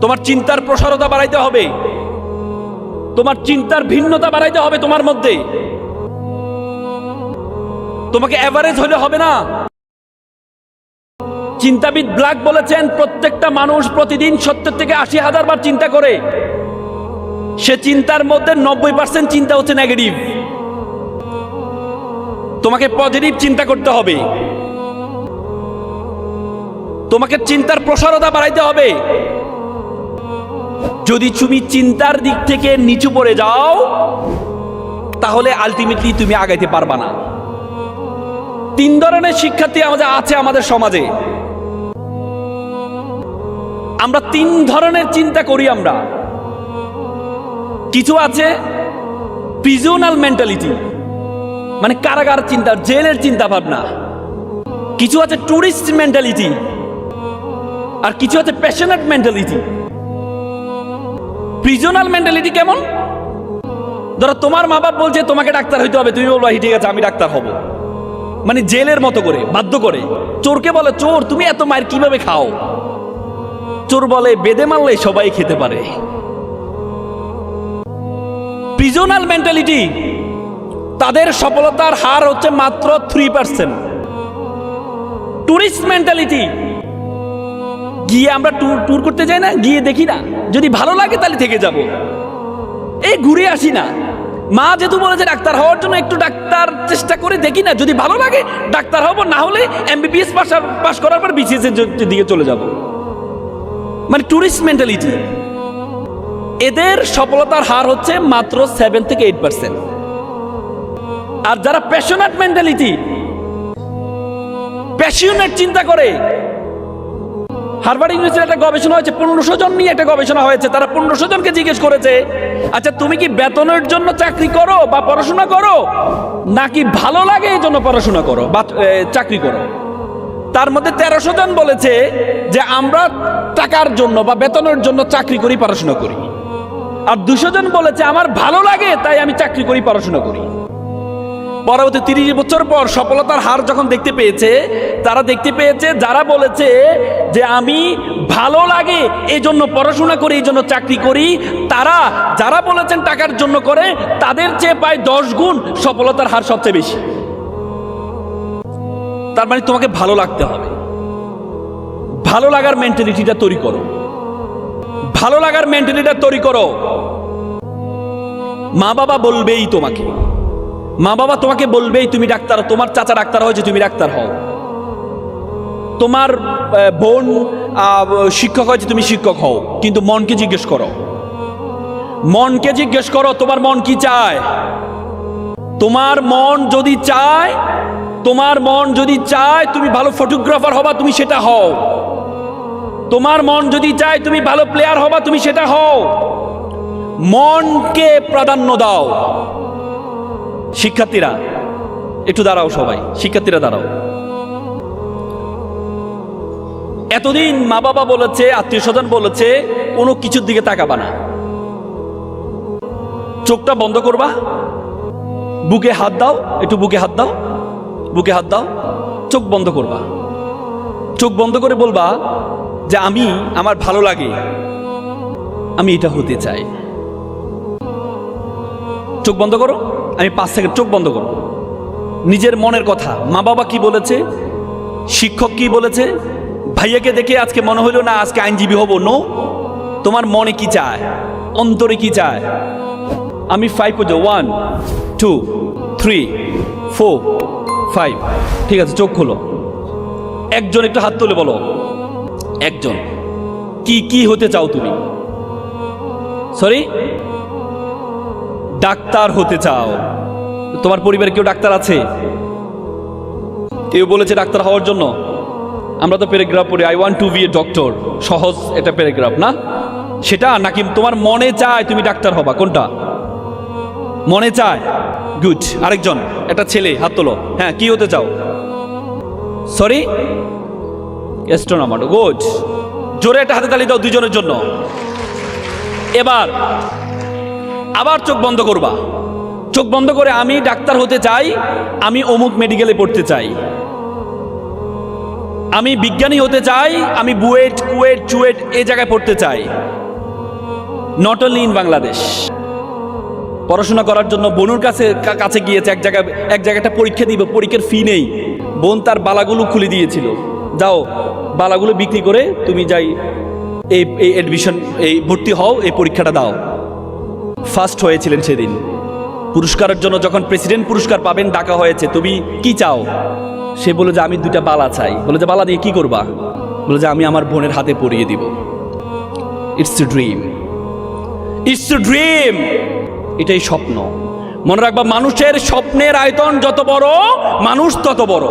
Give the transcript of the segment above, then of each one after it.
তোমার চিন্তার প্রসারতা বাড়াইতে হবে, তোমার চিন্তার ভিন্নতা বাড়াইতে হবে তোমার মধ্যে। তোমাকে এভারেজ হলে হবে না। চিন্তাবিদ ব্ল্যাক বলেছেন প্রত্যেকটা মানুষ প্রতিদিন 70 থেকে 80,000 বার চিন্তা করে। সে চিন্তার মধ্যে 90% চিন্তা হচ্ছে নেগেটিভ। তোমাকে পজিটিভ চিন্তা করতে হবে, তোমাকে চিন্তার প্রসারতা বাড়াইতে হবে। যদি তুমি চিন্তার দিক থেকে নিচু পড়ে যাও তাহলে আলটিমেটলি তুমি আগাইতে পারবা না। 3 ধরনের শিক্ষার্থী আছে আমাদের সমাজে। আমরা 3 ধরনের চিন্তা করি। আমরা কিছু আছে প্রিজনাল মেন্টালিটি, মানে কারাগার চিন্তা, জেলের চিন্তা ভাবনা। কিছু আছে টুরিস্ট মেন্টালিটি, আর কিছু আছে প্যাশনেট মেন্টালিটি। প্রিজনাল মেন্টালিটি কেমন? ধরো তোমার মা বাপ বলছে তোমাকে ডাক্তার হইতে হবে, তুমি বলবা ঠিক আছে আমি ডাক্তার হব, মানে জেলের মতো করে বাধ্য করে। চোরকে বলে চোর তুমি এত মায়ের কিভাবে খাও? চোর বলে বেদে মারলে সবাই খেতে পারে। প্রিজনাল মেন্টালিটি, তাদের সফলতার হার হচ্ছে মাত্র 3%। টুরিস্ট মেন্টালিটি, গিয়ে আমরা ট্যুর করতে যাই না, গিয়ে দেখি না, যদি ভালো লাগে তাহলে থেকে যাব, এই ঘুরে আসি না। মা যেহেতু বলেছে ডাক্তার হওয়ার জন্য, একটু ডাক্তার চেষ্টা করে দেখি না, যদি ভালো লাগে ডাক্তার হব, না হলে MBBS পাস করার পর BCS এর দিকে চলে যাব। মানে টুরিস্ট মেন্টালিটি, এদের সফলতার হার হচ্ছে মাত্র 7 থেকে 8%। আর যারা প্যাশনেট মেন্টালিটি, প্যাশনেট চিন্তা করে, হার্ভার্ড ইউনিভার্সিটির একটা গবেষণা হয়েছে, 1500 জন নিয়ে একটা গবেষণা হয়েছে। তারা 1500 জনকে জিজ্ঞেস করেছে, আচ্ছা তুমি কি বেতনের জন্য চাকরি করো বা পড়াশোনা করো, নাকি ভালো লাগে এই জন্য পড়াশোনা করো বা চাকরি করো? তার মধ্যে 1300 জন বলেছে যে আমরা টাকার জন্য বা বেতনের জন্য চাকরি করি, পড়াশোনা করি। আর 200 জন বলেছে আমার ভালো লাগে তাই আমি চাকরি করি, পড়াশোনা করি। পরবর্তী 30 বছর পর সফলতার হার যখন দেখতে পেয়েছে, তারা দেখতে পেয়েছে যারা বলেছে যে আমি ভালো লাগে এই জন্য পড়াশোনা করি, এই জন্য চাকরি করি, তারা যারা বলেছেন টাকার জন্য করে, তাদের চেয়ে প্রায় 10 গুণ সফলতার হার সবচেয়ে বেশি। তার মানে তোমাকে ভালো লাগতে হবে, ভালো লাগার মেন্টালিটিটা তৈরি করো, ভালো লাগার মেন্টালিটিটা তৈরি করো। মা বাবা বলবেই তোমাকে, মা বাবা তোমাকে বলবেই তুমি ডাক্তার, তোমার চাচা ডাক্তার হয়েছে তুমি ডাক্তার হও, তোমার বোন শিক্ষক হয়েছে তুমি শিক্ষক হও। কিন্তু মনকে জিজ্ঞেস করো, মনকে জিজ্ঞেস করো তোমার মন কি চায়। তোমার মন যদি চায়, তোমার মন যদি চায় তুমি ভালো ফটোগ্রাফার হবা, তুমি সেটা হও। তোমার মন যদি চায় তুমি ভালো প্লেয়ার হবা, তুমি সেটা হও। মনকে প্রাধান্য দাও। শিক্ষার্থীরা একটু দাঁড়াও, সবাই শিক্ষার্থীরা দাঁড়াও। এতদিন মা বাবা বলেছে, আত্মীয় স্বজন বলেছে কোনো কিছুর দিকে তাকাবা না, চোখটা বন্ধ করবা, বুকে হাত দাও, একটু বুকে হাত দাও, বুকে হাত দাও, চোখ বন্ধ করবা। চোখ বন্ধ করে বলবা যে আমি, আমার ভালো লাগে, আমি এটা হতে চাই। চোখ বন্ধ করো, আমি 5 সেকেন্ড চোখ বন্ধ করো। নিজের মনের কথা, মা বাবা কি বলেছে, শিক্ষক কি বলেছে, ভাইয়াকে দেখে আজকে মনে হইলো না আজকে আইনজীবী হব, নো, তোমার মনে কি চায়, অন্তরে কি চায়। আমি 5 পর্যন্ত 1 2 3 4 5, ঠিক আছে চোখ খোলো। একজন একটু হাত তুলে বলো, একজন কি কি হতে চাও তুমি? সরি, ডাক্তার হতে চাও। তোমার পরিবারে কেউ ডাক্তার আছে? কেউ বলেছে ডাক্তার হওয়ার জন্য? আমরা তো প্যারাগ্রাফ পড়ি, I want to be a doctor, সহজ এটা প্যারাগ্রাফ না, সেটা নাকি তোমার মনে চায় তুমি ডাক্তার হবা? কোনটা মনে চায়? গুড। আরেকজন, একটা ছেলে হাত তোলো, হ্যাঁ কি হতে চাও? Sorry, astronomer, good. জোরে একটা হাতে তালি দাও দুজনের জন্য। এবার আবার চোখ বন্ধ করবা, চোখ বন্ধ করে আমি ডাক্তার হতে চাই, আমি অমুক মেডিকেলে পড়তে চাই। আমি বিজ্ঞানী হতে চাই, আমি বুয়েট কুয়েট চুয়েট এই জায়গায় পড়তে চাই, নট অনলি ইন বাংলাদেশ। পড়াশোনা করার জন্য বোনুর কাছে গিয়েছে, এক জায়গায় একটা পরীক্ষা দিব, পরীক্ষার ফি নেই। বোন তার বালাগুলো খুলে দিয়েছিল, যাও বালাগুলো বিক্রি করে তুমি যাই এই অ্যাডমিশন, এই ভর্তি হও, এই পরীক্ষাটা দাও। ফার্স্ট হয়েছিলেন সেদিন। পুরস্কারের জন্য যখন প্রেসিডেন্ট পুরস্কার পাবেন ডাকা হয়েছে, তুমি কি চাও? সে বলে যে আমি 2টা বালা চাই। বলে যে বালা দিয়ে কি করবা? বলে যে আমি আমার বোনের হাতে পরিয়ে দিব। It's a dream, it's a dream. এটাই স্বপ্ন। মনে রাখবা, মানুষের স্বপ্নের আয়তন যত বড়, মানুষ তত বড়।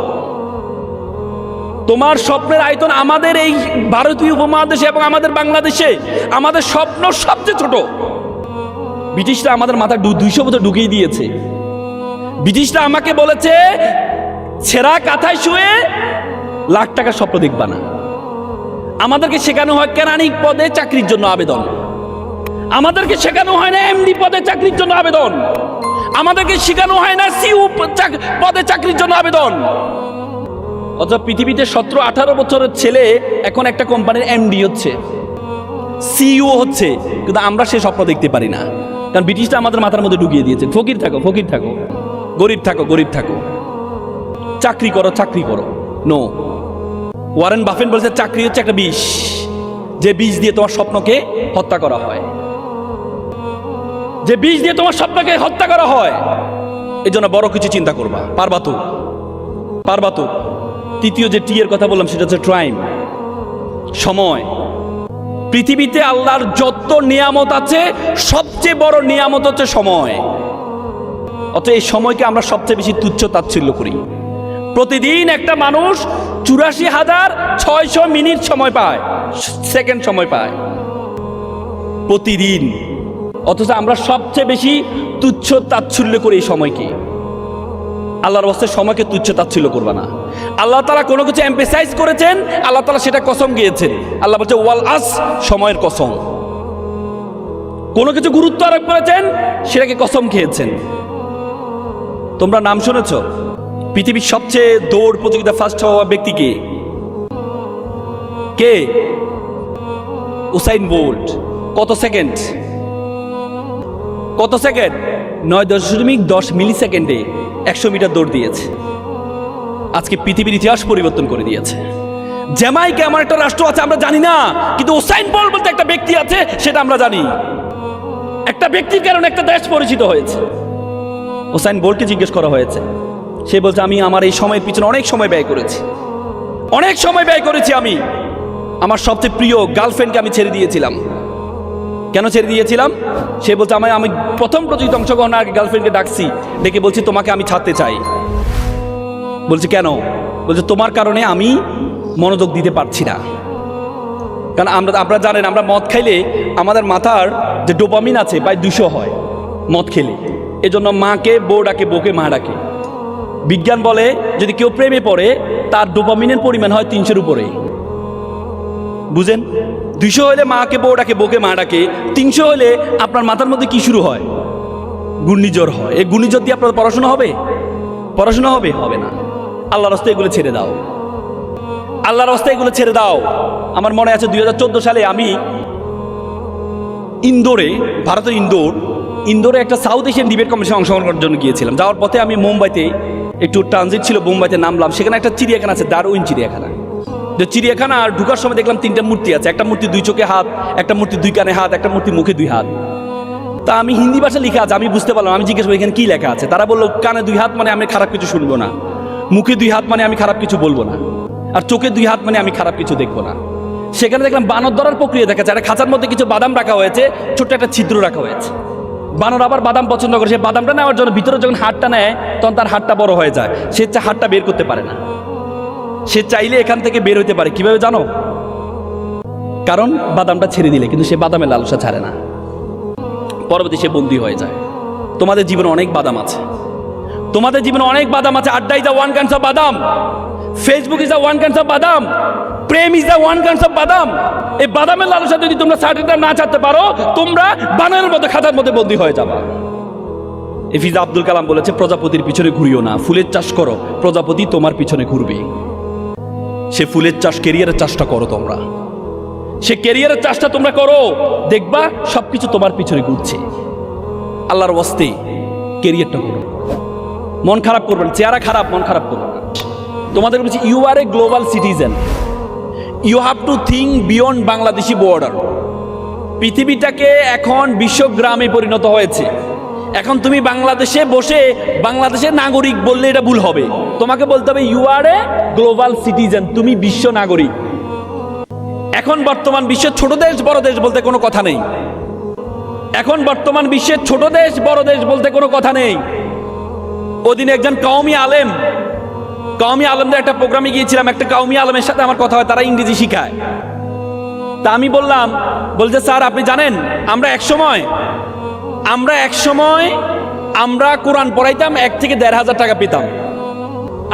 তোমার স্বপ্নের আয়তন আমাদের এই ভারতীয় উপমহাদেশে এবং আমাদের বাংলাদেশে আমাদের স্বপ্ন সবচেয়ে ছোট। ব্রিটিশরা আমাদের মাথায় 200 বছর ঢুকিয়ে দিয়েছে। ব্রিটিশরা আমাকে বলেছে ছেঁড়া কাঁথায় শুয়ে লাখ টাকার স্বপ্ন দেখবা না। আমাদেরকে শেখানো হয় কেরানি পদে চাকরির জন্য আবেদন, আমাদেরকে শেখানো হয় না এমডি পদে চাকরির জন্য আবেদন, আমাদেরকে শেখানো হয় না সিইও পদে চাকরির জন্য আবেদন। অথচ পৃথিবীতে 17-18 বছরের ছেলে এখন একটা কোম্পানির এমডি হচ্ছে, সিইও হচ্ছে, কিন্তু আমরা সে স্বপ্ন দেখতে পারি না। কারণ ব্রিটিশরা আমাদের মাথার মধ্যে ঢুকিয়ে দিয়েছে ফকির থাকো, ফকির থাকো, গরিব থাকো, গরিব থাকো, চাকরি করো, চাকরি করো। নো, ওয়ারেন বাফেট বলেছে চাকরি হচ্ছে একটা বিষ, যে বিষ দিয়ে তোমার স্বপ্নকে হত্যা করা হয়, যে বিষ দিয়ে তোমার স্বপ্নকে হত্যা করা হয়। এই জন্য বড় কিছু চিন্তা করবা, পারবা তো, পারবা তো। তৃতীয় যে টি এর কথা বললাম সেটা হচ্ছে টাইম, সময়। পৃথিবীতে আল্লাহর যত নিয়ামত আছে সবচেয়ে বড় নিয়ামত হচ্ছে সময়। অতএব এই সময়কে আমরা সবচেয়ে বেশি তুচ্ছ তাচ্ছিল্য করি। প্রতিদিন একটা মানুষ 84,600 মিনিট সময় পায়, সেকেন্ড সময় পায় প্রতিদিন। অথচ আমরা সবচেয়ে বেশি তুচ্ছ তাচ্ছিল্য করি এই সময়কে। আল্লাহর ওয়াস্তে সময়কে তুচ্ছ তাচ্ছিল্য করবা না। আল্লাহ তাআলা কোনো কিছু এমফেসাইজ করেছেন, আল্লাহ তাআলা সেটা কসম গিয়েছেন। আল্লাহ বলছে ওয়াল আস, সময়ের কসম। কোনো কিছু গুরুত্ব আরোপ করেছেন, সেটাকে কসম খেয়েছেন। তোমরা নাম শুনেছ পৃথিবীর সবচেয়ে দৌড় প্রতিযোগিতা ফার্স্ট হওয়া ব্যক্তি কে? কে? Usain Bolt. কত সেকেন্ড? কত সেকেন্ড? 9.10 মিলি সেকেন্ডে 100 মিটার দৌড় দিয়েছে। আজকে পৃথিবীর ইতিহাস পরিবর্তন করে দিয়েছে। জ্যামাইকা এমন একটা রাষ্ট্র আছে আমরা জানি না, কিন্তু উসাইন বোল্ট বলতে একটা ব্যক্তি আছে সেটা আমরা জানি। একটা ব্যক্তির কারণে একটা দেশ পরিচিত হয়েছে। উসাইন বোল্টকে জিজ্ঞেস করা হয়েছে, সে বলছে আমি আমার এই সময়ের পিছনে অনেক সময় ব্যয় করেছি, অনেক সময় ব্যয় করেছি। আমি আমার সবচেয়ে প্রিয় গার্লফ্রেন্ডকে আমি ছেড়ে দিয়েছিলাম। কেন ছেড়ে দিয়েছিলাম? সে বলছে আমি প্রথম প্রতিযোগিতা অংশগ্রহণের আগে গার্লফ্রেন্ডকে ডাকছি, ডেকে বলছি তোমাকে আমি ছাড়তে চাই। বলছে কেন? বলছে তোমার কারণে আমি মনোযোগ দিতে পারছি না। কারণ আপনারা জানেন আমরা মদ খাইলে আমাদের মাথার যে ডোপামিন আছে প্রায় 200 হয় মদ খেলে। এজন্য মাকে বউ ডাকে, বউকে মা ডাকে। বিজ্ঞান বলে যদি কেউ প্রেমে পড়ে তার ডোপামিনের পরিমাণ হয় 300-এর উপরে। বুঝেন? 200 হলে মাকে বউ ডাকে, বউকে মা ডাকে। 300 হলে আপনার মাথার মধ্যে কি শুরু হয়? ঘূর্ণিঝড় হয়। এই ঘূর্ণিঝড় দিয়ে আপনার পড়াশোনা হবে? পড়াশোনা হবে? হবে না। আল্লাহর রাস্তায় এগুলো ছেড়ে দাও, আল্লাহর রাস্তায় এগুলো ছেড়ে দাও। আমার মনে আছে 2014 সালে আমি ইন্দোরে, ভারতের ইন্দোরে একটা সাউথ এশিয়ান ডিবেট কমিশনে অংশগ্রহণ করার জন্য গিয়েছিলাম। যাওয়ার পথে আমি মুম্বাইতে একটু ট্রানজিট ছিল, মুম্বাইতে নামলাম। সেখানে একটা চিড়িয়াখানা আছে, দারউইন চিড়িয়াখানা। যে চিড়িয়াখানা আর ঢুকার সময় দেখলাম 3টা মূর্তি আছে। একটা মূর্তি 2 চোখে হাত, একটা মূর্তি 2 কানে হাত, একটা মূর্তি মুখে 2 হাত। তা আমি হিন্দি ভাষা লেখা আছে, আমি বুঝতে পারলাম। আমি জিজ্ঞেস করি এখানে কি লেখা আছে? তারা বললো কানে 2 হাত মানে আমি খারাপ কিছু শুনবো না, মুখে 2 হাত মানে আমি খারাপ কিছু বলবো না, আর চোখে 2 হাত মানে আমি খারাপ কিছু দেখবো না। সেখানে দেখলাম বানর ধরার প্রক্রিয়া দেখা যাচ্ছে। একটা খাঁচার মধ্যে কিছু বাদাম রাখা হয়েছে, ছোট্ট একটা ছিদ্র রাখা হয়েছে। বানর আবার বাদাম পছন্দ করে, সে বাদামটা নেওয়ার জন্য ভিতরে যখন হাতটা নেয় তখন তার হাতটা বড় হয়ে যায়। সে হাতটা বের করতে পারে না। সে চাইলে এখান থেকে বের হতে পারে, কিভাবে জানো? কারণ বাদামটা ছেড়ে দিলে, কিন্তু সে বাদামের লালসা ছাড়ে না, পরবর্তী সে বন্দী হয়ে যায়। তোমাদের জীবনে অনেক বাদাম আছে, তোমাদের জীবনে অনেক বাদাম আছে। Adda is a one kinds of badam, Facebook is a one kinds of badam, prem is a one kinds of badam. এই বাদামের লালসা যদি তোমরা সার্টিটা না ছাড়তে পারো, তোমরা বানানোর মধ্যে খাতার মধ্যে বন্দী হয়ে যাবা। এপিজে আব্দুল কালাম বলেছে প্রজাপতির পিছনে ঘুরিও না, ফুলের চাষ করো, প্রজাপতি তোমার পিছনে ঘুরবে। সে ফুলের চাষ, কেরিয়ারের চাষটা করো তোমরা। সে কেরিয়ারের চাষটা তোমরা করো, দেখবা সবকিছু তোমার পিছনে ঘুরছে। আল্লাহর ওয়াস্তে কেরিয়ারটা করো, মন খারাপ করবেন, চেহারা খারাপ, মন খারাপ করবেন। তোমাদের বলছি, you are a global citizen, you have to think beyond Bangladeshi border. পৃথিবীটাকে এখন বিশ্বগ্রামে পরিণত হয়েছে। এখন তুমি বাংলাদেশে বসে বাংলাদেশের নাগরিক বললে এটা ভুল হবে, তোমাকে বলতে হবে you are a global citizen, তুমি বিশ্ব নাগরিক। এখন বর্তমান বিশ্বের ছোট দেশ বড় দেশ বলতে কোনো কথা নেই। এখন বর্তমান বিশ্বের ছোট দেশ বড় দেশ বলতে কোনো কথা নেই। ওদিন একজন কওমি আলেমদের একটা প্রোগ্রামে গিয়েছিলাম, একটা কওমি আলেমের সাথে আমার কথা হয়, তারা ইংরেজি শিখায়। তা আমি বললাম, বলছে স্যার আপনি জানেন আমরা এক সময় আমরা কোরআন পড়াইতাম 1 থেকে 1,500 টাকা পেতাম,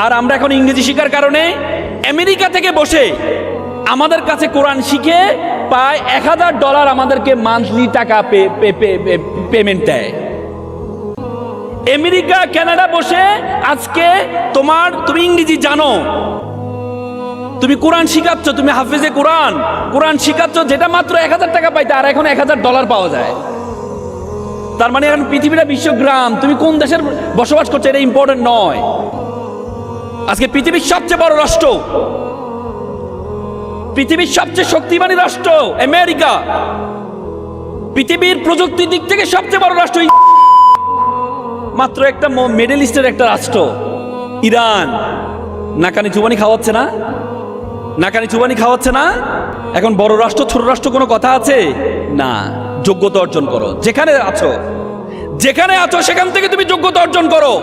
আর আমরা এখন ইংরেজি শিখার কারণে আমেরিকা থেকে বসে আমাদের কাছে কোরআন শিখে প্রায় $1,000 আমাদেরকে মান্থলি টাকা পেমেন্ট দেয়। আমেরিকা কানাডা বসে আজকে তুমি ইংরেজি জানো, তুমি কোরআন শিখাচ্ছ, তুমি হাফেজে কোরআন শিখাচ্ছ, যেটা মাত্র 1,000 টাকা পাইতে আর এখন $1,000 পাওয়া যায়। তার মানে এখন পৃথিবীটা বিশ্বগ্রাম, তুমি কোন দেশের বসবাস করছো এটা ইম্পর্টেন্ট নয়। আজকে পৃথিবীর সবচেয়ে বড় রাষ্ট্র, পৃথিবীর সবচেয়ে শক্তিমানী রাষ্ট্র আমেরিকা, পৃথিবীর প্রযুক্তির দিক থেকে সবচেয়ে বড় রাষ্ট্র মাত্র একটা মিডল ইস্টের একটা রাষ্ট্র ইরান। নাকানি চুবানি খাওয়াচ্ছে না। এখন বড় রাষ্ট্র ছোট রাষ্ট্র কোনো কথা আছে না। যোগ্যতা অর্জন করো, যেখানে আছো সেখান থেকে তুমি যোগ্যতা অর্জন করো।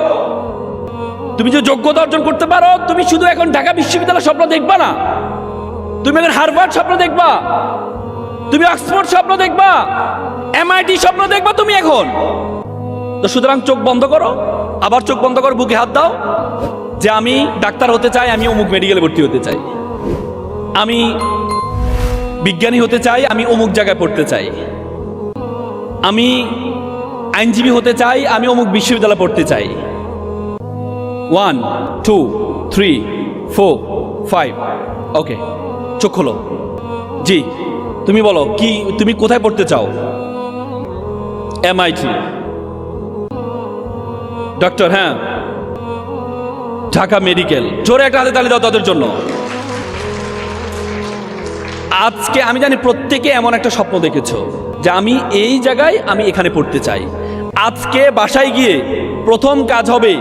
তুমি যে যোগ্যতা অর্জন করতে পারো, তুমি শুধু এখন ঢাকা বিশ্ববিদ্যালয়ের স্বপ্ন দেখবা না, তুমি এখন হার্ভার্ড স্বপ্ন দেখবা, তুমি অক্সফোর্ড স্বপ্ন দেখবা, MIT স্বপ্ন দেখবা তুমি এখন। তো সুতরাং চোখ বন্ধ করো, আবার চোখ বন্ধ করো, বুকে হাত দাও যে আমি ডাক্তার হতে চাই, আমি অমুক মেডিকেলে ভর্তি হতে চাই, আমি বিজ্ঞানী হতে চাই, আমি অমুক জায়গায় পড়তে চাই, আমি আইনজীবী হতে চাই, আমি অমুক বিশ্ববিদ্যালয়ে পড়তে চাই। 1 2 3 4 5 ওকে, চোখ খোলো। জি, তুমি বলো কি, তুমি কোথায় পড়তে চাও? MIT। ডক্টর, হ্যাঁ ঢাকা মেডিকেল। জোরে একটা হাতে তালি দাও তাদের জন্য। আজকে আমি জানি প্রত্যেকে এমন একটা স্বপ্ন দেখেছো যে আমি এই জায়গায়, আমি এখানে পড়তে চাই। আজকে বাসায় গিয়ে প্রথম কাজ হবে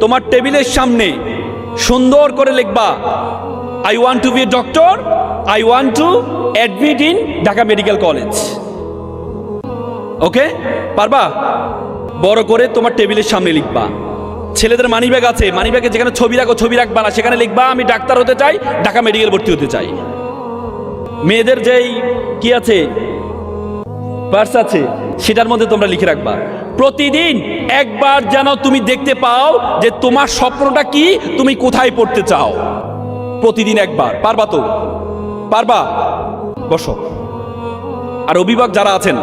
তোমার টেবিলের সামনে সুন্দর করে লিখবা, I want to be a doctor, I want to admit in Dhaka medical college. Okay, পারবা? বড় করে তোমার টেবিলের সামনে লিখবা। ছেলেদের মানিব্যাগ আছে, মানিব্যাগে যেখানে ছবি রাখো, ছবি রাখবা না, সেখানে লিখবা আমি ডাক্তার হতে চাই, ঢাকা মেডিকেল ভর্তি হতে চাই। মেয়েদের যেই কি আছে, পার্স আছে, সেটার মধ্যে তোমরা লিখে রাখবা। প্রতিদিন একবার যেন তুমি দেখতে পাও যে তোমার স্বপ্নটা কি, তুমি কোথায় পড়তে চাও। প্রতিদিন একবার। পারবা তো? পারবা? বসো। আর অভিভাবক যারা আছেন,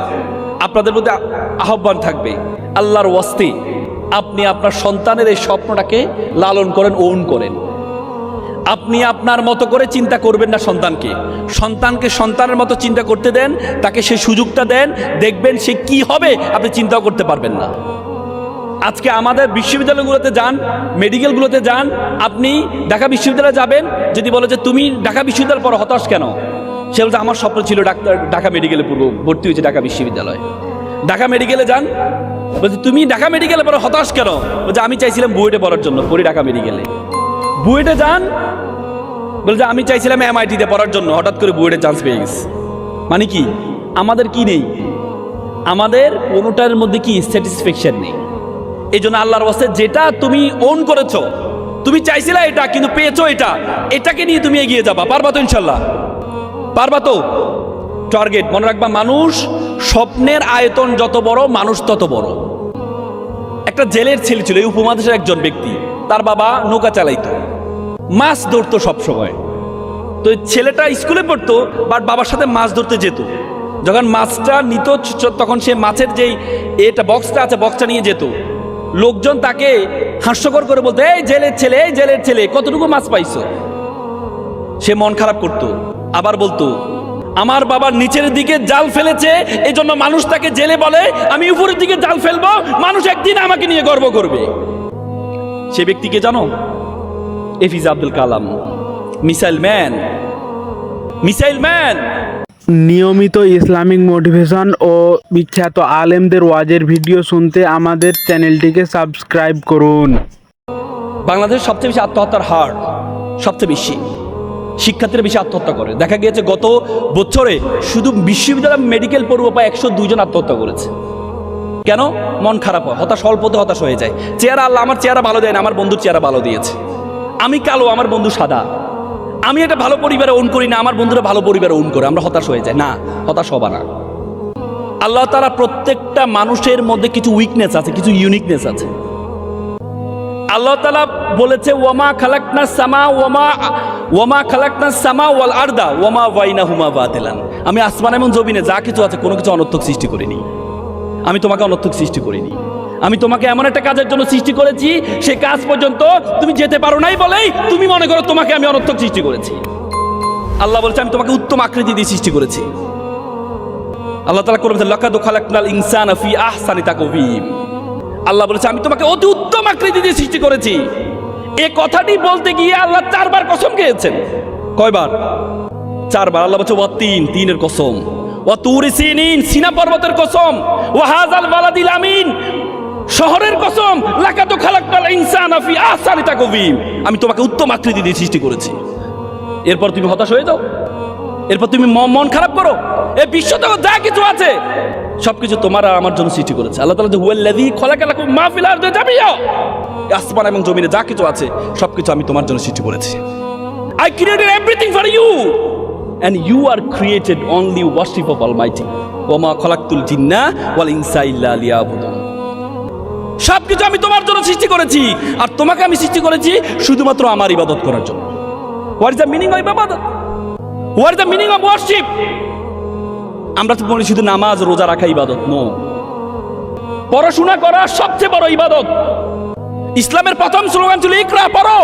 আপনাদের মধ্যে আহ্বান থাকবে, আল্লাহর ওয়াস্তে আপনি আপনার সন্তানের এই স্বপ্নটাকে লালন করেন, ওন করেন। আপনি আপনার মতো করে চিন্তা করবেন না, সন্তানকে সন্তানের মতো চিন্তা করতে দেন, তাকে সেই সুযোগটা দেন, দেখবেন সে কি হবে আপনি চিন্তাও করতে পারবেন না। আজকে আমাদের বিশ্ববিদ্যালয়গুলোতে যান, মেডিকেলগুলোতে যান, আপনি ঢাকা বিশ্ববিদ্যালয়ে যাবেন, যদি বলে যে তুমি ঢাকা বিশ্ববিদ্যালয় পড়ো, হতাশ কেন? সে বলছে আমার স্বপ্ন ছিল ঢাকা মেডিকেলে পড়বো, ভর্তি হয়েছে ঢাকা বিশ্ববিদ্যালয়। ঢাকা মেডিকেলে যান, বলছে তুমি ঢাকা মেডিকেলে পড়ো, হতাশ কেন? বলছে আমি চাইছিলাম বুয়েটে পড়ার জন্য, পড়ি ঢাকা মেডিকেলে। বুয়েটে যান, বলছে আমি চাইছিলাম MIT-তে পড়ার জন্য, হঠাৎ করে বুয়েটে চান্স পেয়ে গেছি। মানে কি, আমাদের কি নেই? আমাদের কোনোটার মধ্যে কি স্যাটিসফ্যাকশন নেই। এই জন্য আল্লাহর ওয়াস্তে যেটা তুমি ওন করেছো, তুমি চাইছিলা এটা কিন্তু পেয়েছো এটা, এটাকে নিয়ে তুমি এগিয়ে যাবা। পারবা তো? ইনশাল্লাহ পারবা তো? টার্গেট মনে রাখবা, মানুষ স্বপ্নের আয়তন যত বড়, মানুষ তত বড়। একটা জেলের ছেলে ছিল, এই উপমহাদেশের একজন ব্যক্তি, তার বাবা নৌকা চালাইতো, মাছ ধরতো সবসময়। তো ছেলেটা স্কুলে পড়তো, বাট বাবার সাথে মাছ ধরতে যেত। যখন মাছটা নিত, তখন সে মাছের যেই বক্সটা আছে, বক্সটা নিয়ে যেত। লোকজন তাকে হাস্যকর করে বলতো, এই জেলের ছেলে, এই জেলের ছেলে, কতটুকু মাছ পাইছো? সে মন খারাপ করত, আবার বলতো আমার বাবার নিচের দিকে জাল ফেলেছে, এই জন্য মানুষ তাকে জেলে বলে, আমি উপরের দিকে জাল ফেলবো, মানুষ একদিন আমাকে নিয়ে গর্ব করবে। সে ব্যক্তিকে জানো? APJ Abdul Kalam, missile man. নিয়মিত ইসলামিক মোটিভেশন ও বিখ্যাত আলেমদের ওয়াজের ভিডিও শুনতে আমাদের চ্যানেলটিকে সাবস্ক্রাইব করুন। বাংলাদেশ সবচেয়ে বেশি আত্মহত্যার হার, সবচেয়ে বেশি শিক্ষার্থীরা বেশি আত্মহত্যা করে। দেখা গিয়েছে গত বছরে শুধু বিশ্ববিদ্যালয় মেডিকেল পড়ুয়া প্রায় 102 জন আত্মহত্যা করেছে। কেন? মন খারাপ হয়, হতাশ, অল্পতে হতাশ হয়ে যায়। চেহারা, আল্লাহ আমার চেহারা ভালো দেয় না, আমার বন্ধুর চেহারা ভালো দিয়েছে। আমি কালো, আমার বন্ধু সাদা। আমি একটা ভালো পরিবারে ওন করি না, আমার বন্ধুরা ভালো পরিবারে ওন করে। আমরা হতাশ হয়ে যাই। না, হতাশ হবা না। আল্লাহ তাআলা প্রত্যেকটা মানুষের মধ্যে কিছু উইকনেস আছে, কিছু ইউনিকনেস আছে। আল্লাহ তাআলা বলেছে ওয়ামা খালাকনাস সামা ওয়াল আরদা ওয়ামা বাইনাহুমা বাতিলান। আমি আসমান এবং জমিনে যা কিছু আছে কোনো কিছু অনর্থক সৃষ্টি করিনি। আমি তোমাকে অনর্থক সৃষ্টি করিনি। আমি তোমাকে এমন একটা কাজের জন্য সৃষ্টি করেছি, সেই কাজ পর্যন্ত তুমি যেতে পারো নাই বলেই তুমি মনে করো তোমাকে আমি অনর্থক সৃষ্টি করেছি। আল্লাহ বলছে আমি তোমাকে উত্তম আকৃতি দিয়ে সৃষ্টি করেছি। আল্লাহ তাআলা বলেছেন লাকাদ খালাকনাল ইনসানা ফি আহসানি তাকওয়িম। আল্লাহ বলেছে আমি তোমাকে অতি উত্তম আকৃতি দিয়ে সৃষ্টি করেছি। এই কথাটি বলতে গিয়ে আল্লাহ 4 বার কসম খেয়েছেন। কয়বার? 4 বার। আল্লাহ বলছে তিনের কসম, ওয়া তুরি সিনিন, সিনা পর্বতের কসম, ওয়া হাযাল বালাদিল আমিন, শহরের কসম, লাকাদ খালাকনাল ইনসানা ফি আহসানি তাকওয়িম। আমি তোমাকে উত্তম আকৃতি দিয়ে সৃষ্টি করেছি। এরপর তুমি হতাশ হয়ে যাও, এরপর তুমি মন খারাপ করো। এই বিশ্বতে যা কিছু আছে সবকিছু তোমার আর আমার জন্য সৃষ্টি করেছে। আল্লাহ তাআলা যে হুয়াল্লাযী খালাকালাকুম মা ফিল আরদি জামিয়া, আসমান এবং জমিনে যা কিছু আছে সবকিছু আমি তোমার জন্য সৃষ্টি করেছি। I created everything for you and you are created only worship of Almighty. ওয়া মা খালাকতুল জিন্না ওয়াল ইনসা ইল্লা লিয়াবুদুন। সবকিছু আমি তোমার জন্য সৃষ্টি করেছি, আর তোমাকে আমি সৃষ্টি করেছি শুধুমাত্র আমার ইবাদত করার জন্য। What is the meaning of ইবাদত? What is the meaning of worship? আমরা তো বলি শুধু নামাজ রোজা রাখা ইবাদত। নো, পড়াশোনা করা সবচেয়ে বড় ইবাদত। ইসলামের প্রথম স্লোগান ছিল ইকরা, পড়ো।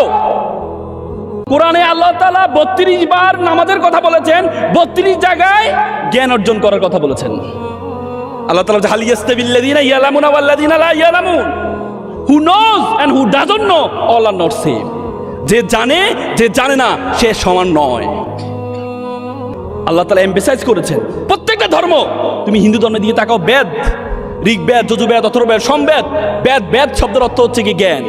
কোরআনে আল্লাহ তাআলা 32 বার নামাজের কথা বলেছেন, 32 জায়গায় জ্ঞান অর্জন করার কথা বলেছেন। আল্লাহ তাআলা হাল ইয়াস্তাবিল্লাযিনা ইয়ালামুনা ওয়াল্লাযিনা লা ইয়ালামুন, who knows and who doesn't know all are not same. যে জানে, যে জানে না, সে সমান নয়। আল্লাহ তাআলা এমফাসাইজ করেছেন প্রত্যেকটা ধর্ম। তুমি হিন্দু ধর্মের দিকে তাকাও, বেদ, ঋগ্বেদ, যজুর্বেদ, অথর্ববেদ, সমবেদ। বেদ শব্দের অর্থ হচ্ছে কি জ্ঞান।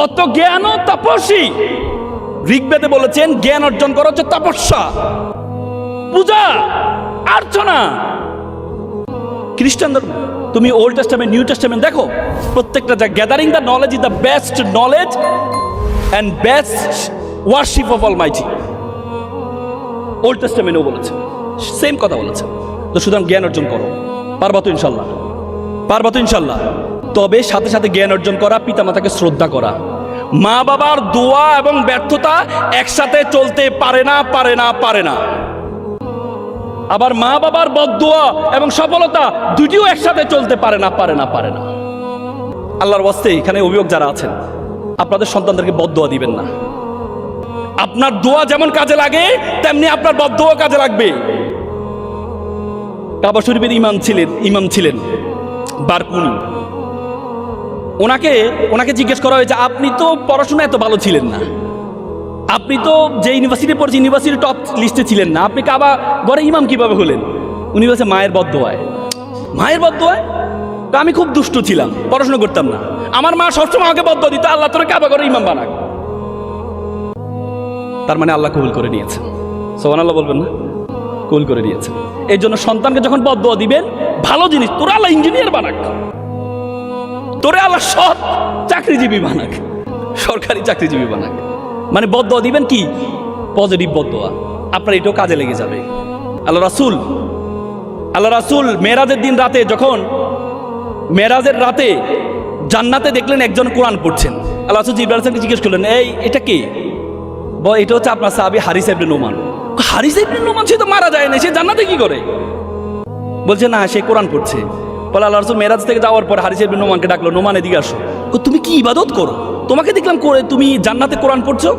অত জ্ঞান ও তপস্বী। ঋগ্বেদে বলেছেন জ্ঞান অর্জন করা হচ্ছে তপস্যা, পূজা, আর্চনা। খ্রিস্টান ধর্ম তুমি ওল্ড টেস্টামেন্ট, নিউ টেস্টামেন্ট দেখো, প্রত্যেকটা যা gathering the knowledge is the best knowledge and best worship of almighty. Old টেস্টামেন্টও বলেছে, সেম কথা বলেছে। তো সুতরাং জ্ঞান অর্জন করো। পারবা তো ইনশাল্লাহ? পারবা তো ইনশাল্লাহ? তবে সাথে সাথে জ্ঞান অর্জন করা, পিতামাতাকে শ্রদ্ধা করা। মা বাবার দোয়া এবং ব্যর্থতা একসাথে চলতে পারে না, পারে না, পারে না। আবার মা বাবার বদদোয়া এবং সফলতা দুটিও একসাথে চলতে পারে না, পারে না, পারে না। আল্লাহর ওয়াস্তে এখানে অভিভাবক যারা আছেন, আপনাদের সন্তানদেরকে বদদোয়া দিবেন না। আপনার দোয়া যেমন কাজে লাগে তেমনি আপনার বদদোয়া কাজে লাগবে। কাবা শরীফের ইমাম ছিলেন বারকুনি। ওনাকে জিজ্ঞেস করা হয়েছে আপনি তো পড়াশোনা এত ভালো ছিলেন না, আপনি তো যে ইউনিভার্সিটি পড়ছেন ইউনিভার্সিটির টপ লিস্টে ছিলেন না, আপনি কাবা ঘরে ইমাম কিভাবে হলেন? উনি বলছে মায়ের বদদোয়ায়। মায়ের বদদোয়ায়? তো আমি খুব দুষ্ট ছিলাম, পড়াশোনা করতাম না, আমার মা সবসময় আমাকে বদদোয়া দিত, আল্লাহ তোর কাবা ঘরে ইমাম বানাক। তার মানে আল্লাহ কবুল করে নিয়েছেন। সুবহানাল্লাহ বলবেন না? কবুল করে নিয়েছেন। এই জন্য সন্তানকে যখন বদদোয়া দিবেন, ভালো জিনিস, তোরা আল্লাহ ইঞ্জিনিয়ার বানাক, তোরে আল্লাহ সৎ চাকরিজীবী বানাক, সরকারি চাকরিজীবী বানাক। মানে বদদোয়া দিবেন কি? পজিটিভ বদদোয়া। আপনার এটাও কাজে লেগে যাবে। আল্লাহ রাসূল মেরাজের দিন রাতে, যখন মেরাজের রাতে জান্নাতে দেখলেন একজন কোরআন পড়ছেন। আল্লাহ রাসূল জিবরাইল আলাইহিস সালামকে জিজ্ঞেস করলেন, এটা কে? এটা হচ্ছে আপনার সাহাবী হারিস ইবনে নোমান। হারিস ইবনে নোমান সে তো মারা যায় না, সে জান্নাতে কি করে? বলছে না, সে কোরআন পড়ছে। বলে আল্লাহ রাসূল মেরাজ থেকে যাওয়ার পর হারিস ইবনে নোমানকে ডাকলো, নোমান এদিকে আসো। তুমি কি ইবাদত করো? তোমাকে দেখলাম করে তুমি জান্নাতে কোরআন পড়ছো।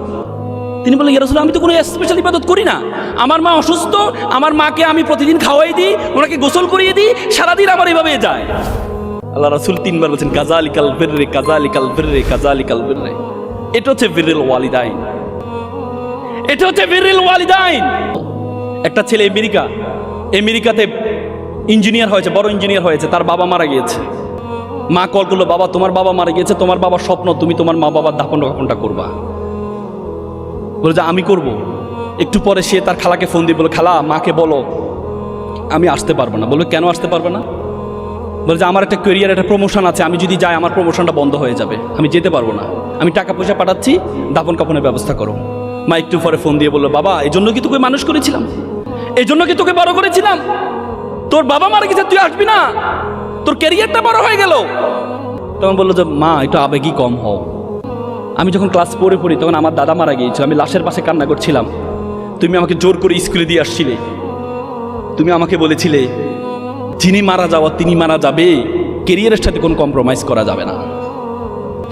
তিনি বললেন, ইয়া রাসূলুল্লাহ, আমি তো কোনো স্পেশাল ইবাদত করি না, আমার মা অসুস্থ, আমার মাকে আমি প্রতিদিন খাওয়াই দিই, ওনাকে গোসল করিয়ে দিই, সারাদিন আমার এভাবে যায়। আল্লাহ রাসূল 3 বার বলছেন, কাযালিকাল বিররে কাযালিকাল বিররে কাযালিকাল বিররে। এটা হচ্ছে বিররুল ওয়ালিদাইন, এটা হচ্ছে বিররুল ওয়ালিদাইন। একটা ছেলে আমেরিকাতে ইঞ্জিনিয়ার হয়েছে, বড় ইঞ্জিনিয়ার হয়েছে, তার বাবা মারা গিয়েছে। মা কল করলো, বাবা তোমার বাবা মারা গিয়েছে, তোমার বাবার স্বপ্ন তুমি তোমার মা বাবার দাফনটা করবা। বলে যে আমি করব। একটু পরে সে তার খালাকে ফোন দিয়ে বলে, খালা মাকে বলো আমি আসতে পারবো না। বললো, কেন আসতে পারবে না? বলে যে আমার একটা ক্যারিয়ার, একটা প্রমোশন আছে, আমি যদি যাই আমার প্রমোশনটা বন্ধ হয়ে যাবে, আমি যেতে পারবো না, আমি টাকা পয়সা পাঠাচ্ছি, দাফন কাফনের ব্যবস্থা করো। মা একটু পরে ফোন দিয়ে বললো, বাবা এই জন্য কি তোকে মানুষ করেছিলাম, এই জন্য কি তোকে বড় করেছিলাম, তোর বাবা মারা গেছে তুই আসবি না, তোর ক্যারিয়ারটা বড় হয়ে গেল। তখন বললো যে মা একটু আবেগী কম হও, আমি যখন ক্লাস 4-এ পড়ি তখন আমার দাদা মারা গিয়েছিল, আমি লাশের পাশে কান্না করছিলাম, তুমি আমাকে জোর করে স্কুলে দিয়ে আসছিলে, তুমি আমাকে বলেছিলে যিনি মারা যাওয়া তিনি মারা যাবে, ক্যারিয়ারের সাথে কোনো কম্প্রোমাইজ করা যাবে না।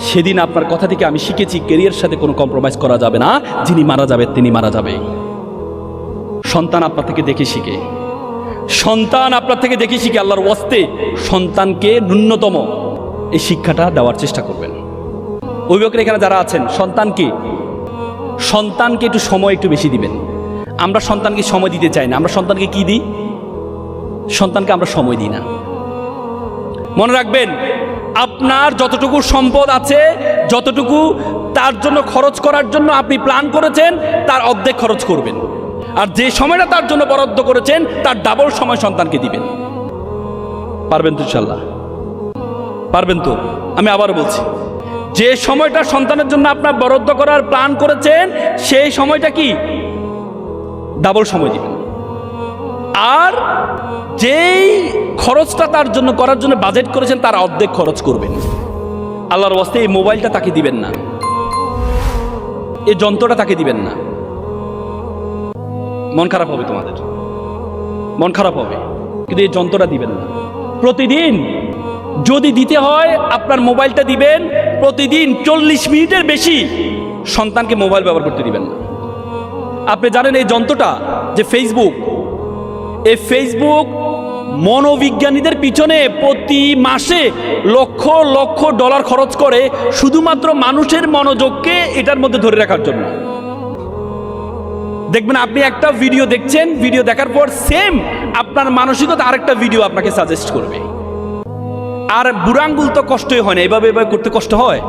সেদিন আপনার কথা থেকে আমি শিখেছি ক্যারিয়ারের সাথে কোনো কম্প্রোমাইজ করা যাবে না, যিনি মারা যাবে তিনি মারা যাবে। সন্তান আপনার থেকে দেখে শিখে, সন্তান আপনার থেকে দেখে শিখে। আল্লাহর ওয়াস্তে সন্তানকে ন্যূনতম এই শিক্ষাটা দেওয়ার চেষ্টা করবেন। অভিভাবকের এখানে যারা আছেন, সন্তানকে একটু সময় একটু বেশি দিবেন। আমরা সন্তানকে সময় দিতে চাই না, আমরা সন্তানকে কি দিই? সন্তানকে আমরা সময় দিই না। মনে রাখবেন, আপনার যতটুকু সম্পদ আছে, যতটুকু তার জন্য খরচ করার জন্য আপনি প্ল্যান করেছেন, তার অর্ধেক খরচ করবেন, আর যে সময়টা তার জন্য বরাদ্দ করেছেন তার ডাবল সময় সন্তানকে দিবেন। পারবেন তো ইনশাআল্লাহ? পারবেন তো? আমি আবার বলছি, যে সময়টা সন্তানের জন্য আপনার বরাদ্দ করার প্ল্যান করেছেন সেই সময়টা কি ডাবল সময় দিবেন, আর যেই খরচটা তার জন্য করার জন্য বাজেট করেছেন তার অর্ধেক খরচ করবেন। আল্লাহর ওয়াস্তে এই মোবাইলটা তাকে দিবেন না, এই যন্ত্রটা তাকে দিবেন না। মন খারাপ হবে, তোমাদের মন খারাপ হবে, কিন্তু এই যন্ত্রটা দিবেন না। প্রতিদিন যদি দিতে হয় আপনার মোবাইলটা দিবেন, প্রতিদিন 40 মিনিটের বেশি সন্তানকে মোবাইল ব্যবহার করতে দিবেন না। আপনি জানেন এই যন্ত্রটা যে ফেসবুক, এই ফেসবুক মনোবিজ্ঞানীদের পিছনে প্রতি মাসে লক্ষ লক্ষ ডলার খরচ করে শুধুমাত্র মানুষের মনোযোগকে এটার মধ্যে ধরে রাখার জন্য। দেখবেন আপনি একটা ভিডিও দেখছেন, ভিডিও দেখার পর সেম আপনার মানসিকতা আরেকটা ভিডিও আপনাকে সাজেস্ট করবে। আর বুড়ো আঙ্গুল তো কষ্টই হয় না, এভাবে করতে কষ্ট হয়?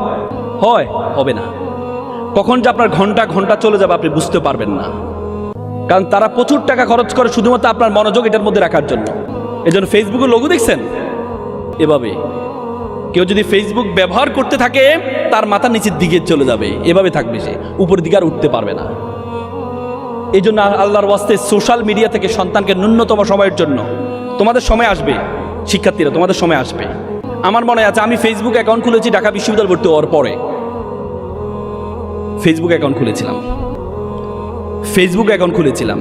হবে না। কখন যে আপনার ঘন্টা ঘন্টা চলে যাবে আপনি বুঝতে পারবেন না, কারণ তারা প্রচুর টাকা খরচ করে শুধুমাত্র আপনার মনোযোগ এটার মধ্যে রাখার জন্য। এই জন্য ফেসবুকের লোগো দেখছেন এভাবে, কেউ যদি ফেসবুক ব্যবহার করতে থাকে তার মাথা নিচের দিকে চলে যাবে, এভাবে থাকবে, সে উপরের দিকে আর উঠতে পারবে না। এই জন্য আল্লাহর ওয়াস্তে সোশ্যাল মিডিয়া থেকে সন্তানকে ন্যূনতম সময়ের জন্য, তোমাদের সময় আসবে শিক্ষার্থীরা, তোমাদের সময় আসবে। আমার মনে আছে আমি ফেসবুক অ্যাকাউন্ট খুলেছি ঢাকা বিশ্ববিদ্যালয় ভর্তি হওয়ার পরে, ফেসবুক অ্যাকাউন্ট খুলেছিলাম।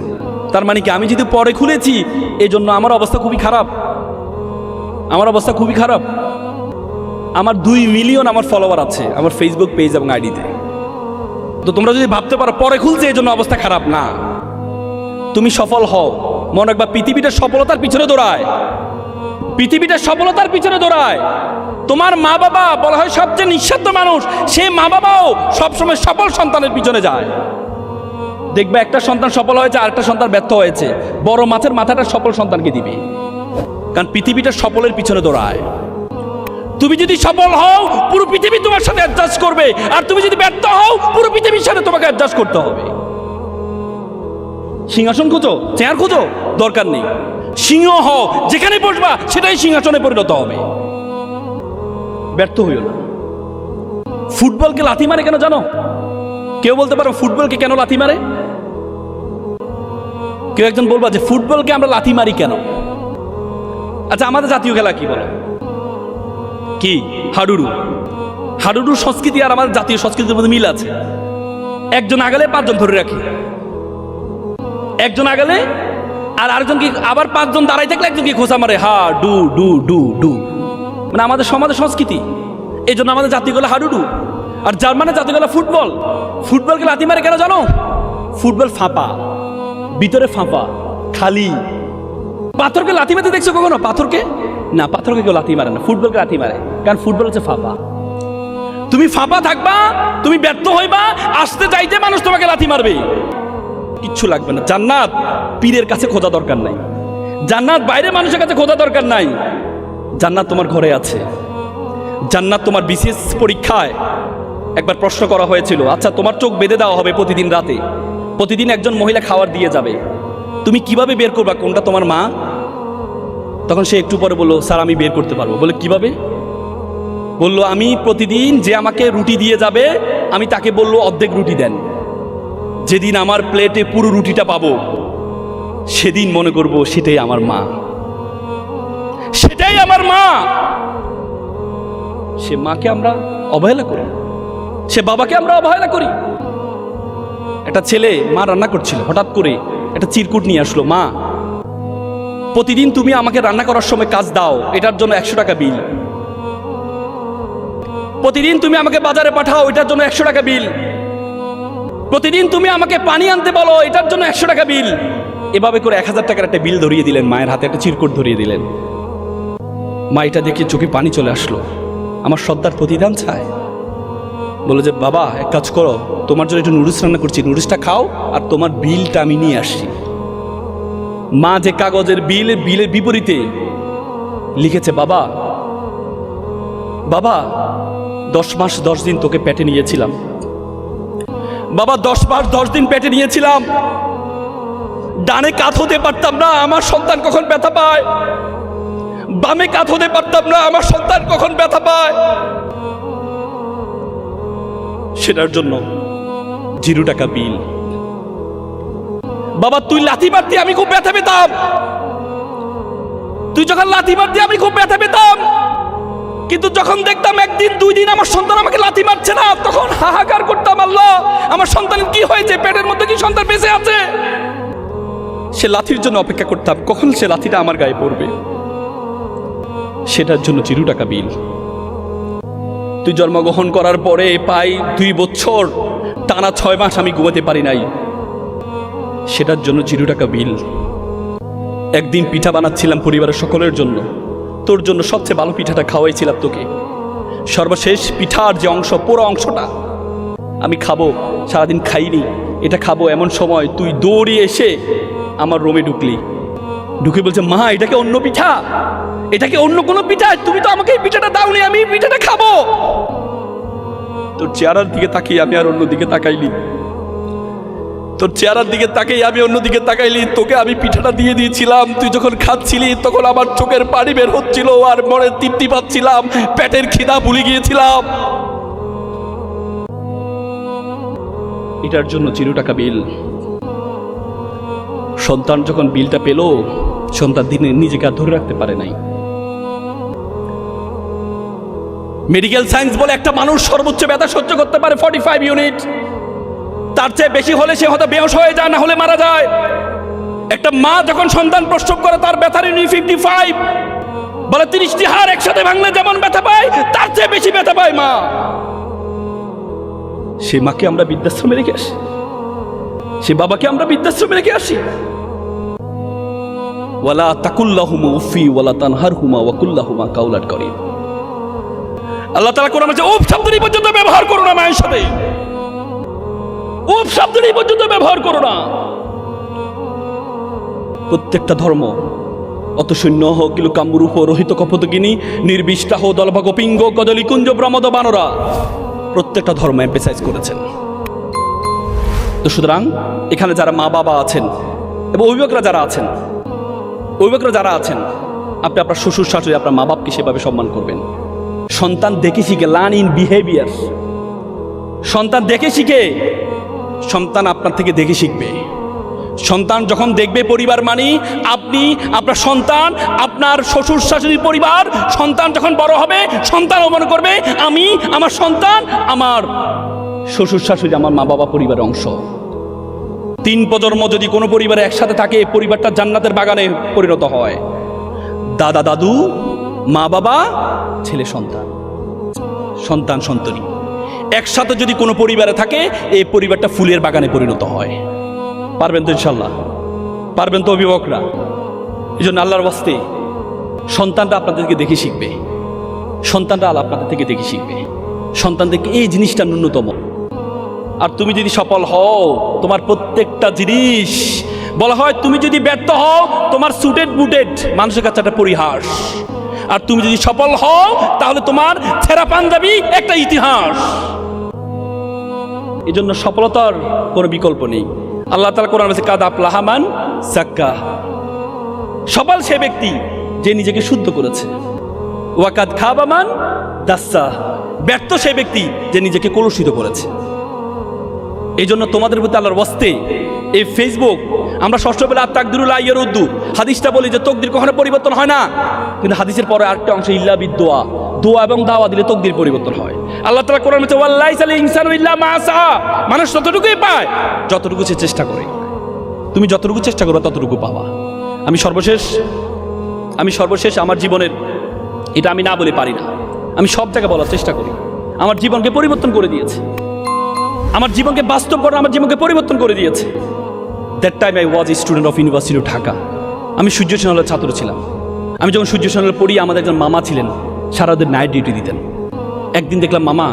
তার মানে কি আমি যদি পরে খুলেছি এই জন্য আমার অবস্থা খুবই খারাপ? আমার 2 মিলিয়ন আমার ফলোয়ার আছে আমার ফেসবুক পেজ এবং আইডিতে। তো তোমরা যদি ভাবতে পারো পরে খুলছে এই জন্য অবস্থা খারাপ, না, তুমি সফল হও। মনে রাখবা, পৃথিবীটা সফলতার পিছনে দৌড়ায়। তোমার মা বাবা বলা হয় সবচেয়ে নিঃস্বার্থ মানুষ, সেই মা বাবাও সবসময় সফল সন্তানের পিছনে যায়। দেখবে একটা সন্তান সফল হয়েছে, আরেকটা সন্তান ব্যর্থ হয়েছে, বড় মাছের মাথাটা সফল সন্তানকে দিবে, কারণ পৃথিবীটা সফলের পিছনে দৌড়ায়। তুমি যদি সফল হও পুরো পৃথিবী তোমার সাথে অ্যাডজাস্ট করবে, আর তুমি যদি ব্যর্থ হও পুরো পৃথিবীর সাথে তোমাকে অ্যাডজাস্ট করতে হবে। সিংহাসন খোঁজো, চেয়ার খোঁজো, দরকার নেই। সিংহ হও, যেখানে বসবা সেটাই সিংহাসনে পরিণত হবে। ব্যর্থ হইও না। ফুটবলকে লাথি মারে কেন জানো? কেউ বলতে পারো ফুটবলকে কেন লাথি মারে? কেউ একজন বলবা যে ফুটবলকে আমরা লাথি মারি কেন? আচ্ছা, আমাদের জাতীয় খেলা কি বলো? কি? হাডুডু সংস্কৃতি আর আমাদের জাতীয় সংস্কৃতির মধ্যে মিল আছে। একজন আগালে 5 জন ধরে রাখি, একজন আগালে আর আরেকজনকে আবার 5 জন দাঁড়াই থাকলে একজনকে খোঁচা মারে, হা ডু ডু ডু ডু। মানে আমাদের সমাজের সংস্কৃতি, এই জন্য আমাদের জাতীয় খেলা হাডুডু। আর জার্মানের জাতীয় খেলা ফুটবলকে লাথি মারে কেন জানো? ফুটবল ফাঁপা, ভিতরে ফাঁপা, খালি। পাথরকে লাথি মারতে দেখছো কখনো? পাথরকে না, পাথরকে কেউ লাথি মারে না, ফুটবলকে লাথি মারে, কারণ ফুটবল হচ্ছে ফাঁপা। তুমি ফাঁপা থাকবা, তুমি ব্যর্থ হইবা, আসতে যাইতে মানুষ তোমাকে লাথি মারবে, কিচ্ছু লাগবে না। জান্নাত পীরের কাছে খোঁজা দরকার নাই, জান্নাত বাইরে মানুষের কাছে খোঁজা দরকার নাই, জান্নাত তোমার ঘরে আছে। জান্নাত তোমার বিসিএস পরীক্ষায় একবার প্রশ্ন করা হয়েছিল, আচ্ছা তোমার চোখ বেঁধে দেওয়া হবে প্রতিদিন রাতে, প্রতিদিন একজন মহিলা খাবার দিয়ে যাবে, তুমি কিভাবে বের করবা কোনটা তোমার মা? তখন সে একটু পরে বললো, স্যার আমি বের করতে পারবো। বলে কিভাবে? বললো, আমি প্রতিদিন যে আমাকে রুটি দিয়ে যাবে, আমি তাকে বললো অর্ধেক রুটি দেন, যেদিন আমার প্লেটে পুরো রুটিটা পাবো সেদিন মনে করব সেটাই আমার মা, সেটাই আমার মা। সে মাকে আমরা অবহেলা করি, সে বাবাকে আমরা অবহেলা করি। একটা ছেলে, মা রান্না করছিল, হঠাৎ করে একটা চিরকুট নিয়ে আসলো, মা প্রতিদিন তুমি আমাকে রান্না করার সময় কাজ দাও, এটার জন্য 100 টাকা বিল। প্রতিদিন তুমি আমাকে বাজারে পাঠাও, এটার জন্য 100 টাকা বিল। প্রতিদিন তুমি আমাকে পানি আনতে বলো, এটার জন্য 100 টাকা বিল। এভাবে করে 1000 টাকার একটা বিল ধরিয়ে দিলেন, মায়ের হাতে একটা চিরকুট ধরিয়ে দিলেন। মা এটা দেখে চোখে পানি চলে আসলো, আমার সর্দার প্রতিদান চায়। বলে যে বাবা এক কাজ করো, তোমার জন্য একটু নুডলস রান্না করছি, নুডলসটা খাও আর তোমার বিলটা আমি নিয়ে আসছি। মা যে কাগজের বিলের বিপরীতে লিখেছে, বাবা বাবা 10 মাস 10 দিন তোকে পেটে নিয়েছিলাম, বাবা 10 মাস 10 দিন পেটে নিয়েছিলাম, ডানে কাত হতে পারতাম না, আমার সন্তান কখন ব্যথা পায়, বামে কাত হতে পারতাম না, আমার সন্তান কখন ব্যথা পায়, সেটার জন্য 0 টাকা বিল। বাবা তুই লাথি মারতি আমি খুব ব্যথা পেতাম, তুই যখন লাথি মারতি আমি খুব ব্যথা পেতাম, কিন্তু যখন দেখতাম 1 দিন 2 দিন আমার সন্তান আমাকে লাথি মারছে না, তখন হাহাকার করতাম, আল্লাহ আমার সন্তানের কি হয়েছে, পেটের মধ্যে কি সন্তান বেঁচে আছে? সে লাথির জন্য অপেক্ষা করতাম, কখন সে লাথিটা আমার গায়ে পড়বে, সেটার জন্য 0 টাকা বিল। তুই জন্মগ্রহণ করার পরে প্রায় 2 বছর টানা 6 মাস আমি ঘুমাতে পারি নাই, সেটার জন্য 0 টাকা বিল। একদিন পিঠা বানাচ্ছিলাম পরিবারের সকলের জন্য, তোর জন্য সবচেয়ে ভালো পিঠাটা খাওয়াইছিলাম তোকে, সর্বশেষ পিঠার যে অংশ, পুরো অংশটা আমি খাবো, সারাদিন খাইনি, এটা খাবো, এমন সময় তুই দৌড়িয়ে এসে আমার রুমে ঢুকলি, ঢুকে বলছে, মা এটাকে অন্য পিঠা, এটাকে অন্য কোনো পিঠা, তুমি তো আমাকে এই পিঠাটা দাওনি, আমি এই পিঠাটা খাবো। তোর চেহারার দিকে তাকিয়ে আমি আর অন্যদিকে তাকাইলি, তোর চেহারার দিকে তাকিয়ে আমি অন্যদিকে তাকাইলি, তোকে আমি পিঠাটা দিয়ে দিয়েছিলাম, তুই যখন খাচ্ছিলি তখন আমার চোখের পানি বের হচ্ছিল আর মনে তৃপ্তি পাচ্ছিলাম, পেটের খিদা ভুলে গিয়েছিলাম। এটার জন্য 0 টাকা বিল। সন্তান যখন বিলটা পেল, সন্তান দিনে নিজেকে আর ধরে রাখতে পারে নাই। মেডিকেল সায়েন্স বলে একটা মানুষ সর্বোচ্চ ব্যথা সহ্য করতে পারে 45 ইউনিট, তার চেয়ে বেশি হলে সে হয়তো বেহুশ হয়ে যায়, না হলে মারা যায়। একটা মা যখন সন্তান প্রসব করে তার ব্যথার ইউনিট 55, বলে 30টি হাড় একসাথে ভাঙলে যেমন ব্যথা পায় তার চেয়ে বেশি ব্যথা পায় মা। সে মাকে আমরা বৃদ্ধাশ্রমে রেখে আসি, সে বাবাকে আমরা বৃদ্ধাশ্রমে রেখে আসি। ওয়ালা তাকুল্লাহুমা উফি ওয়ালা তানহারহুমা ওয়া কুল্লাহুমা কাউলান কারীম। আল্লাহ তাআলা কোরআনে বলেছে, উফ শব্দটি পর্যন্ত ব্যবহার করো না মায়ের সাথে, উফ শব্দটি পর্যন্ত ব্যবহার করো না। প্রত্যেকটা ধর্ম অত সৈন্য হোক কিলু কাম্বুরূপ রোহিত কপতগিনী নির্বিষ্টাহ দলভাগ পিঙ্গ কদলি কুঞ্জ প্রমদ বানরা, প্রত্যেকটা ধর্ম এমফেসাইজ করেছেন। তো সুতরাং এখানে যারা মা বাবা আছেন এবং অভিভাবকরা যারা আছেন, আপনি আপনার শ্বশুর শাশুড়ি আপনার মা বাপকে সেভাবে সম্মান করবেন। সন্তান দেখে শিখে, লার্ন ইন বিহেভিয়ার। সন্তান দেখে শিখে, সন্তান আপনার থেকে দেখে শিখবে। সন্তান যখন দেখবে পরিবার মানে আপনি, আপনার সন্তান, আপনার শ্বশুর শাশুড়ির পরিবার, সন্তান যখন বড় হবে সন্তানও মনে করবে আমি, আমার সন্তান, আমার শ্বশুর শাশুড়ি আমার মা বাবা পরিবারের অংশ। 3 প্রজন্ম যদি কোনো পরিবারে একসাথে থাকে, পরিবারটা জান্নাতের বাগানে পরিণত হয়। দাদা দাদু, মা বাবা, ছেলে সন্তান, সন্তান সন্ততি একসাথে যদি কোনো পরিবারে থাকে, এই পরিবারটা ফুলের বাগানে পরিণত হয়। পারবেন তো ইনশাল্লাহ? পারবেন তো অভিভাবকরা? এই জন্য আল্লাহর ওয়াস্তে সন্তানরা আপনাদেরকে দেখে শিখবে, সন্তানরা আল্লাহ আপনাদের থেকে দেখে শিখবে, সন্তানদেরকে এই জিনিসটা ন্যূনতম। আর তুমি যদি সফল হও, তোমার প্রত্যেকটা জিনিস বলা হয়, তুমি যদি ব্যর্থ হও তোমার সুটেড বুটেড মানুষের কাছে একটা পরিহাস, আর তুমি যদি সফল হও তাহলে তোমার ছেঁড়া পাঞ্জাবি একটা ইতিহাস। এই জন্য সফলতার কোনো বিকল্প নেই। আল্লাহ তাআলা কোরআনে বলেছে, কাদ আফলাহা মান যাক্কাহা, সফল সে ব্যক্তি যে নিজেকে শুদ্ধ করেছে। ওয়া কাদ খাবা মান দাস্সাহা, ব্যর্থ সে ব্যক্তি যে নিজেকে কলুষিত করেছে। এই জন্য তোমাদের প্রতি আল্লাহর ওয়াস্তে এই ফেসবুক, আমরা ষষ্ঠ বেলা তাকদিরুল আইয়ার উদ্দু হাদিসটা বলি যে তকদির কখনো পরিবর্তন হয় না, কিন্তু হাদিসের পরে আরেকটা অংশ ইল্লা বিদোয়া, দোয়া এবং দাওয়া দিলে তকদির পরিবর্তন হয়। আল্লাহ তাআলা কোরআনে বলেছে, ওয়াল্লাইসাল ইনসানু ইল্লা মা সাআ, মানুষ ততটুকুই পায় যতটুকু সে চেষ্টা করে। তুমি যতটুকু চেষ্টা করো ততটুকু পাবা। আমি সর্বশেষ আমার জীবনের, এটা আমি না বলে পারি না, আমি সব জায়গায় বলার চেষ্টা করি, আমার জীবনকে পরিবর্তন করে দিয়েছে, আমার জীবনকে বাস্তব করে, আমার জীবনকে পরিবর্তন করে দিয়েছে। That time I was a student of university of Dhaka. আমি সূর্য সেনালের ছাত্র ছিলাম। আমি যখন সূর্য সেনালে পড়ি, আমাদের একজন মামা ছিলেন, সারাদিন নাইট ডিউটি দিতেন। একদিন দেখলাম মামা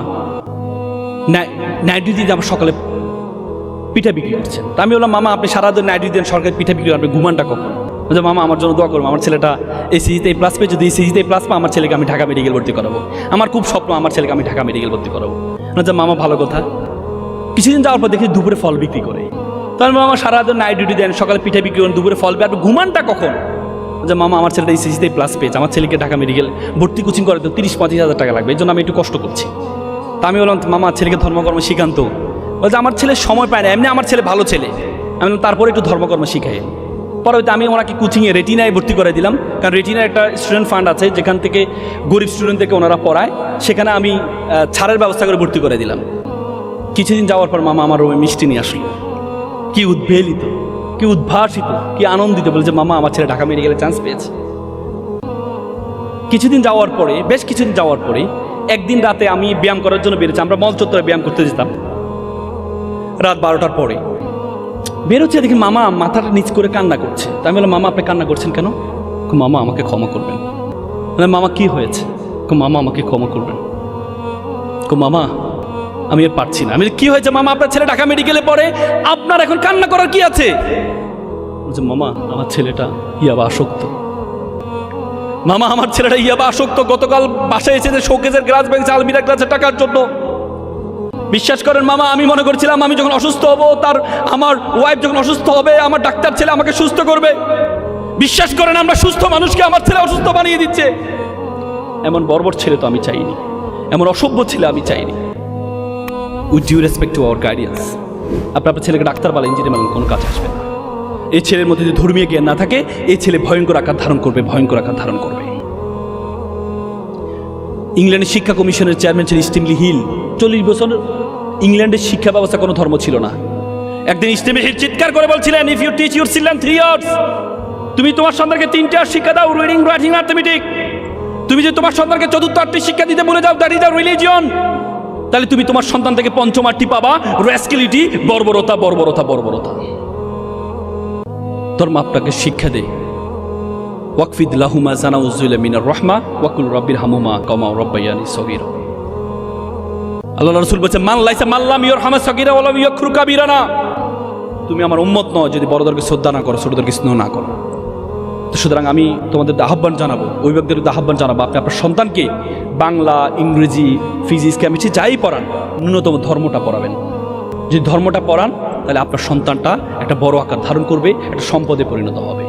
নাইট ডিউটি দিয়ে আবার সকালে পিঠা বিক্রি করছেন। তা আমি বললাম, মামা আপনি সারাদিন নাইট ডিউটি দেন, সরকারি পিঠা বিক্রি, আপনি ঘুমানটা কখন? বলছে, মামা আমার জন্য দোয়া করবো, আমার ছেলেটা এই সিজিতে প্লাস পেয়ে, যদি এই সিজিতে প্লাস পায় আমার ছেলেকে আমি ঢাকা মেডিকেল ভর্তি করাবো। আমার খুব স্বপ্ন আমার ছেলেকে আমি ঢাকা মেডিকেল ভর্তি করাবো। বলছে, মামা ভালো কথা। কিছুদিন যাওয়ার পর দেখি দুপুরে ফল বিক্রি করে। তার মামা সারাদিন নাইট ডিউটি দেন, সকালে পিঠা বিক্রি করেন, দুপুরে ফল আপনি ঘুমানটা কখন? যে মামা আমার ছেলেটা এই সিজিতে প্লাস পেয়েছে, আমার ছেলেকে ঢাকা মেডিকেল ভর্তি কোচিং করে তো 30-35 হাজার টাকা লাগবে, এই জন্য আমি একটু কষ্ট করছি। তা আমি বললাম, মামা ছেলেকে ধর্মকর্ম শিখান্ত। বলছে, আমার ছেলে সময় পায় না, এমনি আমার ছেলে ভালো ছেলে। আমি বললাম, তারপরে একটু ধর্মকর্ম শিখাই। পরবর্তী আমি ওনাকে কোচিংয়ে রেটিনায় ভর্তি করে দিলাম, কারণ রেটিনার একটা স্টুডেন্ট ফান্ড আছে যেখান থেকে গরিব স্টুডেন্টদেরকে ওনারা পড়ায়, সেখানে আমি ছাড়ের ব্যবস্থা করে ভর্তি করে দিলাম। কিছুদিন যাওয়ার পর মামা আমার রুমে মিষ্টি নিয়ে আসলো। কি উদ্বেলিত, কি উদ্ভাসিত, কি আনন্দিত, বলছে, মামা আমার ছেলে ঢাকা মেডিকেলে চান্স পেয়েছে। বেশ কিছুদিন যাওয়ার পরে একদিন রাতে আমি ব্যায়াম করার জন্য বেরোচ্ছি, আমরা মল চত্বরে ব্যায়াম করতে যেতাম রাত 12টার পরে। বেরোচ্ছে, দেখি মামা মাথাটা নিচ করে কান্না করছে। তা আমি বললাম, মামা আপনি কান্না করছেন কেন? মামা আমাকে ক্ষমা করবেন। মামা কি হয়েছে? মামা আমাকে ক্ষমা করবেন। মামা আমি আর পারছি না। আমি কি হয়েছে মামা? আপনার ছেলে ঢাকা মেডিকেলে পড়ে, আপনার এখন কান্না করার কি আছে? বলছে, মামা আমার ছেলেটা ইয়াবা আসক্ত। মামা আমার ছেলেটা ইয়াবা আসক্ত, গতকাল বাসায় এসেছে শোকেজের গ্লাস ভেঙেছে আলমিরা গ্লাসের টাকার জন্য। বিশ্বাস করেন মামা, আমি মনে করছিলাম আমি যখন অসুস্থ হব, আমার ওয়াইফ যখন অসুস্থ হবে, আমার ডাক্তার ছেলে আমাকে সুস্থ করবে। বিশ্বাস করেন, আমরা সুস্থ মানুষকে আমার ছেলে অসুস্থ বানিয়ে দিচ্ছে। এমন বর্বর ছেলে তো আমি চাইনি, এমন অসভ্য ছেলে আমি চাইনি। With due respect to our guidance, আপনার ছেলেকে ডাক্তার বা ইঞ্জিনিয়ার বানানোর কোনো কাজ আসবে না। এই ছেলের মধ্যে যদি ধর্মীয় জ্ঞান না থাকে, এই ছেলে ভয়ঙ্কর আকার ধারণ করবে, ভয়ঙ্কর আকার ধারণ করবে। ইংল্যান্ডের শিক্ষা কমিশনের চেয়ারম্যান ছিলেন স্টিমলি হিল। 40 বছর ইংল্যান্ডের শিক্ষা ব্যবস্থা কোনো ধর্ম ছিল না। একদিন স্টিমলি হিল চিৎকার করে বলছিলেন, if you teach your children 3 years, তুমি তোমার সন্তানকে 3টে ইয়ার্স শিক্ষা দাও, রিডিং, রাইটিং, অ্যারিথমেটিক। তুমি যদি তোমার সন্তানকে 4র্থ আর্টটি শিক্ষা দিতে বলে যাও, দ্যাট ইজ আ রিলিজিয়ন, তাহলে তুমি তোমার সন্তান থেকে 5ম আর্টটি পাবা, রেস্কিলিটি, বর্বরতা, বর্বরতা, বর্বরতা। ধর্ম আপনাকে শিক্ষা দেয়, ওয়াকফিদ লাহুমা জানাউযুলা মিনার রাহমা ওয়াকুল রাব্বির হামুমা কামা রাব্বায়ানি সগীরা। আল্লাহ রাসূল বলেছেন, মান লাইসা মাল্লাম ইয়ারহামা সগীরা ওয়া লাম ইয়াকরু কাবীরানা। তুমি আমার উম্মত নও যদি বড়দেরকে শ্রদ্ধা না করো, ছোটদেরকে স্নেহ না করো। তো সুতরাং আমি তোমাদের আহ্বান জানাবো, অভিভাবকদের আহ্বান জানাবো, আপনি আপনার সন্তানকে বাংলা, ইংরেজি, ফিজিক্স, কেমিস্ট্রি যাই পড়ান, ন্যূনতম ধর্মটা পড়াবেন। যদি ধর্মটা পড়ান, তাহলে আপনার সন্তানটা একটা বড় আকার ধারণ করবে, একটা সম্পদে পরিণত হবে।